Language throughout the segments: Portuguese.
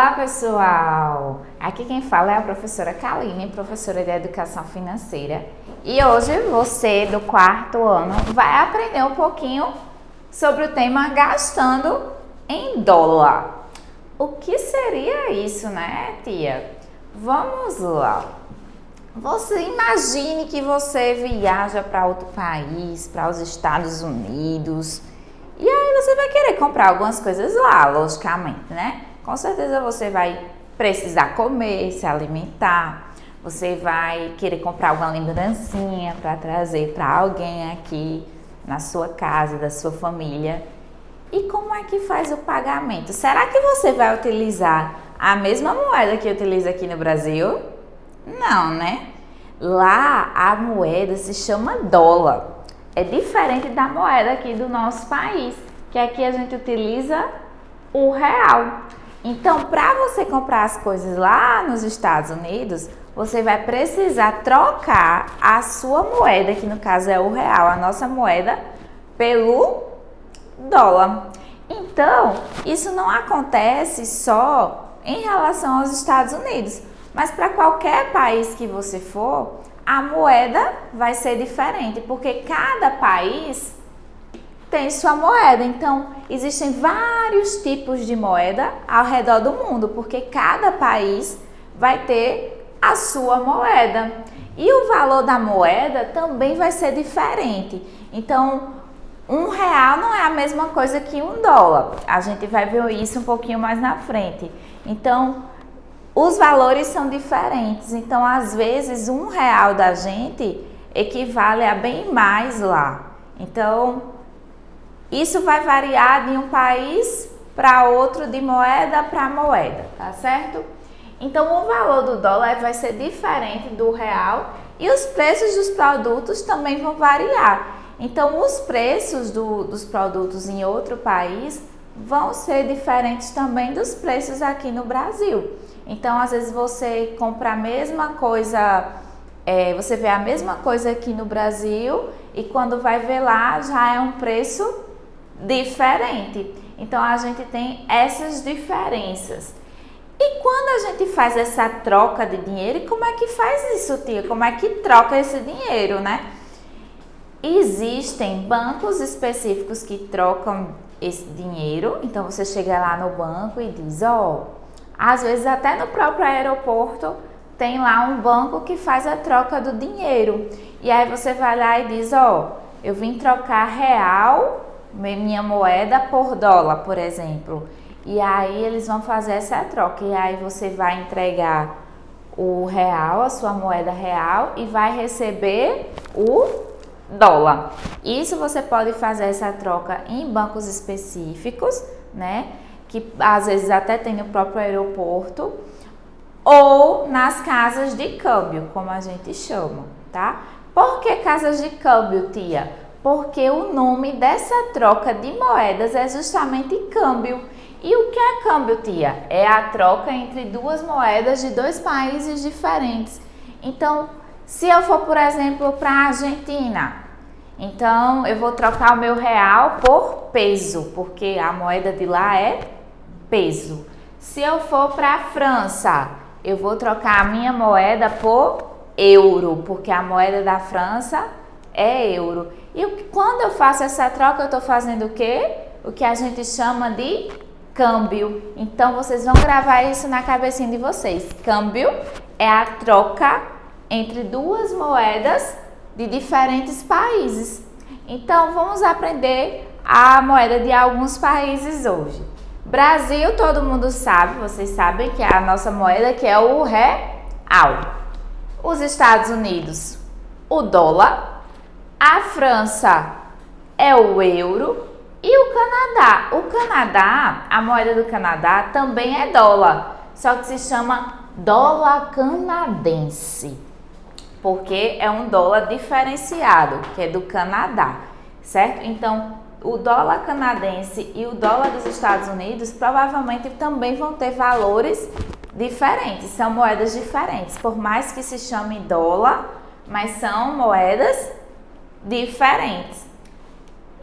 Olá, pessoal! Aqui quem fala é a professora Kaline, professora de Educação Financeira. E hoje você do quarto ano vai aprender um pouquinho sobre o tema gastando em dólar. O que seria isso, né, tia? Vamos lá. Você imagine que você viaja para outro país, para os Estados Unidos, e aí você vai querer comprar algumas coisas lá, logicamente, né? Com certeza você vai precisar comer, se alimentar, você vai querer comprar alguma lembrancinha para trazer para alguém aqui na sua casa, da sua família. E como é que faz o pagamento? Será que você vai utilizar a mesma moeda que utiliza aqui no Brasil? Não, né? Lá a moeda se chama dólar. É diferente da moeda aqui do nosso país, que aqui a gente utiliza o real. Então, para você comprar as coisas lá nos Estados Unidos, você vai precisar trocar a sua moeda, que no caso é o real, a nossa moeda, pelo dólar. Então, isso não acontece só em relação aos Estados Unidos, mas para qualquer país que você for, a moeda vai ser diferente, porque cada país tem sua moeda. Então, existem vários tipos de moeda ao redor do mundo, porque cada país vai ter a sua moeda. E o valor da moeda também vai ser diferente. Então, um real não é a mesma coisa que um dólar. A gente vai ver isso um pouquinho mais na frente. Então, os valores são diferentes. Então, às vezes, um real da gente equivale a bem mais lá. Então, isso vai variar de um país para outro, de moeda para moeda, tá certo? Então, o valor do dólar vai ser diferente do real e os preços dos produtos também vão variar. Então, os preços dos produtos em outro país vão ser diferentes também dos preços aqui no Brasil. Então, às vezes você compra a mesma coisa, você vê a mesma coisa aqui no Brasil e quando vai ver lá já é um preço diferente. Então, a gente tem essas diferenças. E quando a gente faz essa troca de dinheiro, como é que faz isso, tia? Como é que troca esse dinheiro, né? Existem bancos específicos que trocam esse dinheiro. Então, você chega lá no banco e diz, às vezes até no próprio aeroporto tem lá um banco que faz a troca do dinheiro. E aí você vai lá e diz, eu vim trocar real, minha moeda, por dólar, por exemplo. E aí eles vão fazer essa troca. E aí você vai entregar o real, a sua moeda real, e vai receber o dólar. Isso você pode fazer essa troca em bancos específicos, né? Que às vezes até tem no próprio aeroporto, ou nas casas de câmbio, como a gente chama, tá? Por que casas de câmbio, tia? Porque o nome dessa troca de moedas é justamente câmbio. E o que é câmbio, tia? É a troca entre duas moedas de dois países diferentes. Então, se eu for, por exemplo, para a Argentina, então eu vou trocar o meu real por peso, porque a moeda de lá é peso. Se eu for para a França, eu vou trocar a minha moeda por euro, porque a moeda da França é euro. E quando eu faço essa troca, eu estou fazendo o quê? O que a gente chama de câmbio. Então, vocês vão gravar isso na cabecinha de vocês. Câmbio é a troca entre duas moedas de diferentes países. Então, vamos aprender a moeda de alguns países hoje. Brasil, todo mundo sabe, vocês sabem que é a nossa moeda, que é o real. Os Estados Unidos, o dólar. A França é o euro. E o Canadá? O Canadá, a moeda do Canadá também é dólar, só que se chama dólar canadense, porque é um dólar diferenciado, que é do Canadá, certo? Então, o dólar canadense e o dólar dos Estados Unidos provavelmente também vão ter valores diferentes, são moedas diferentes, por mais que se chame dólar, mas são moedas diferentes.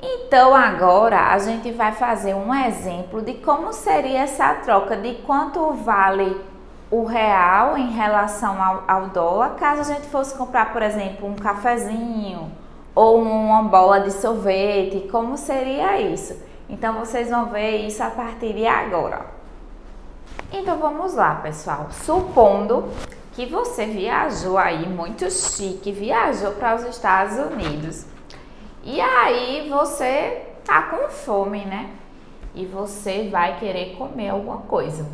Então, agora a gente vai fazer um exemplo de como seria essa troca, de quanto vale o real em relação ao dólar, caso a gente fosse comprar, por exemplo, um cafezinho ou uma bola de sorvete, como seria isso? Então, vocês vão ver isso a partir de agora. Então, vamos lá, pessoal. Supondo que você viajou aí, muito chique, viajou para os Estados Unidos. E aí você tá com fome, né? E você vai querer comer alguma coisa.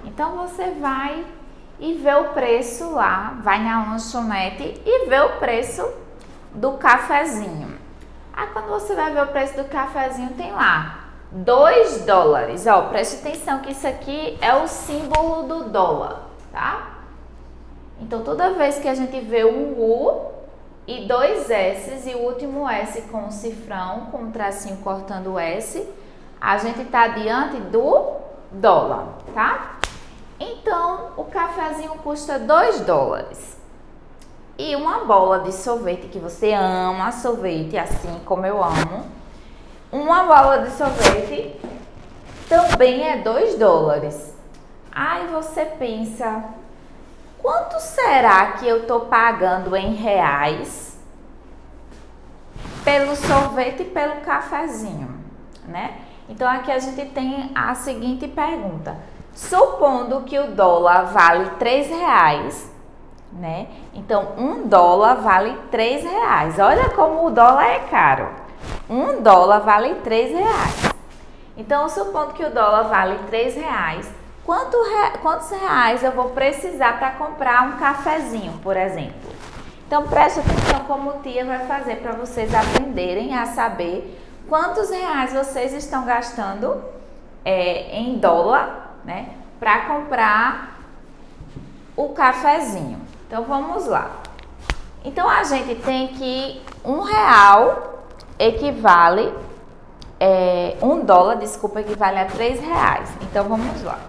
Então você vai e vê o preço lá, vai na lanchonete e vê o preço do cafezinho. Aí quando você vai ver o preço do cafezinho, tem lá $2. Ó, preste atenção que isso aqui é o símbolo do dólar, tá? Então toda vez que a gente vê um U e 2 S e o último S com um cifrão, com um tracinho cortando o S, a gente está diante do dólar, tá? Então, o cafezinho custa $2. E uma bola de sorvete, que você ama sorvete, assim como eu amo, uma bola de sorvete também é $2. Aí você pensa, quanto será que eu tô pagando em reais pelo sorvete e pelo cafezinho, né? Então aqui a gente tem a seguinte pergunta: supondo que o dólar vale R$3, né? Então $1 vale R$3. Olha como o dólar é caro. $1 vale R$3. Então supondo que o dólar vale R$3, quantos reais eu vou precisar para comprar um cafezinho, por exemplo? Então preste atenção como tia vai fazer para vocês aprenderem a saber quantos reais vocês estão gastando em dólar, né, para comprar o cafezinho. Então vamos lá. Então a gente tem que R$1 equivale, $1, desculpa, equivale a R$3. Então vamos lá.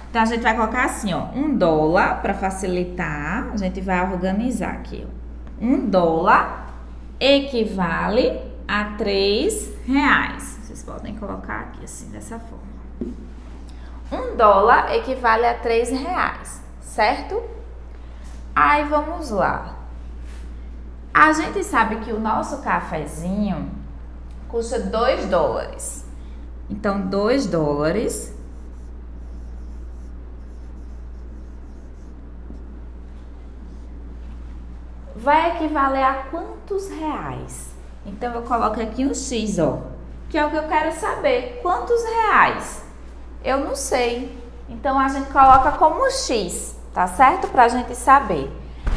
Então a gente vai colocar assim, ó, $1 para facilitar, a gente vai organizar aqui, ó. $1 equivale a R$3. Vocês podem colocar aqui assim, dessa forma. $1 equivale a R$3, certo? Aí vamos lá. A gente sabe que o nosso cafezinho custa $2. Então, $2 vai equivaler a quantos reais? Então, eu coloco aqui um X, ó, que é o que eu quero saber. Quantos reais? Eu não sei. Então, a gente coloca como X, tá certo? Pra gente saber.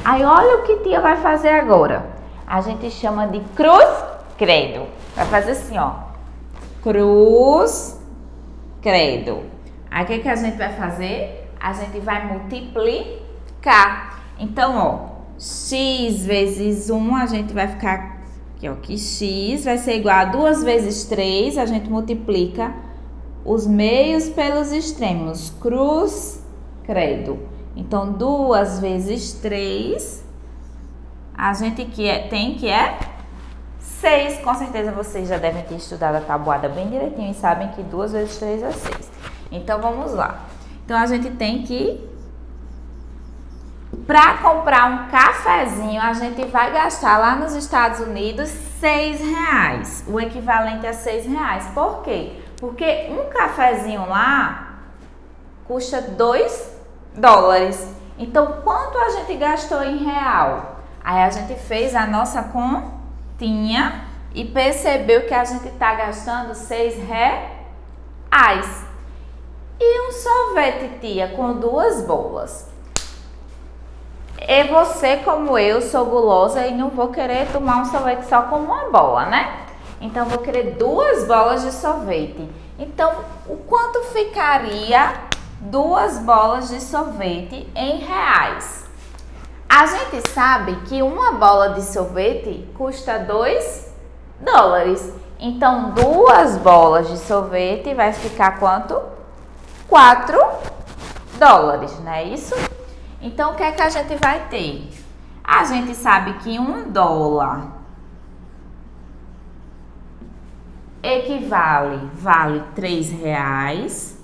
Aí, olha o que tia vai fazer agora. A gente chama de cruz credo. Vai fazer assim, ó. Cruz credo. Aí, o que a gente vai fazer? A gente vai multiplicar. Então, ó, X vezes 1, a gente vai ficar aqui, ó, que X vai ser igual a 2 vezes 3, a gente multiplica os meios pelos extremos, cruz, credo. Então, 2 vezes 3, a gente tem que é 6. Com certeza vocês já devem ter estudado a tabuada bem direitinho e sabem que 2 vezes 3 é 6. Então, vamos lá. Então, a gente tem que... Para comprar um cafezinho, a gente vai gastar lá nos Estados Unidos R$6, o equivalente a R$6. Por quê? Porque um cafezinho lá custa $2. Então, quanto a gente gastou em real? Aí a gente fez a nossa continha e percebeu que a gente está gastando R$6. E um sorvete, tia, com 2 bolas. E você, como eu, sou gulosa e não vou querer tomar um sorvete só com uma bola, né? Então, vou querer 2 bolas de sorvete. Então, o quanto ficaria 2 bolas de sorvete em reais? A gente sabe que uma bola de sorvete custa $2. Então, 2 bolas de sorvete vai ficar quanto? $4, não é isso? Então, o que é que a gente vai ter? A gente sabe que $1 vale R$ 3.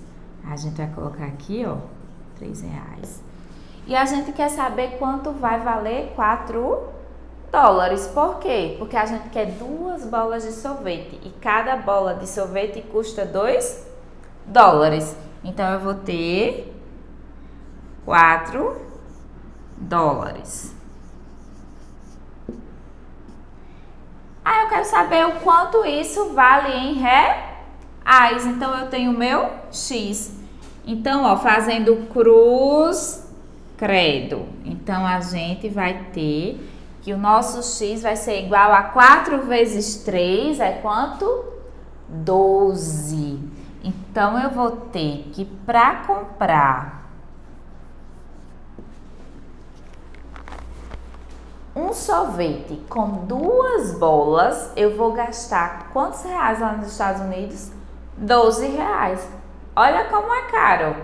A gente vai colocar aqui, ó, R$ 3. E a gente quer saber quanto vai valer $4. Por quê? Porque a gente quer 2 bolas de sorvete e cada bola de sorvete custa $2. Então, eu vou ter $4. Aí eu quero saber o quanto isso vale em reais. Então, eu tenho o meu X. Então, ó, fazendo cruz, credo. Então, a gente vai ter que o nosso X vai ser igual a 4 vezes 3, é quanto? 12. Então, eu vou ter que, para comprar um sorvete com 2 bolas, eu vou gastar quantos reais lá nos Estados Unidos? R$ 12. Olha como é caro.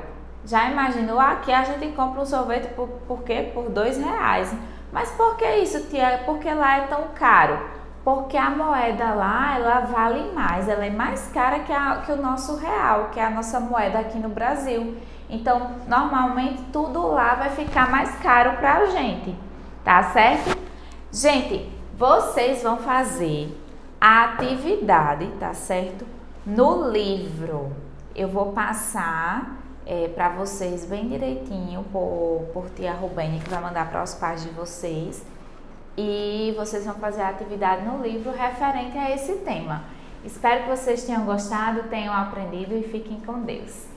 Já imaginou? Aqui a gente compra um sorvete por quê? Por R$ 2. Mas por que isso, tia? Porque lá é tão caro? Porque a moeda lá, ela vale mais. Ela é mais cara que o nosso real, que é a nossa moeda aqui no Brasil. Então, normalmente, tudo lá vai ficar mais caro pra gente. Tá certo? Gente, vocês vão fazer a atividade, tá certo? No livro. Eu vou passar para vocês bem direitinho por tia Rubene, que vai mandar para os pais de vocês. E vocês vão fazer a atividade no livro referente a esse tema. Espero que vocês tenham gostado, tenham aprendido e fiquem com Deus.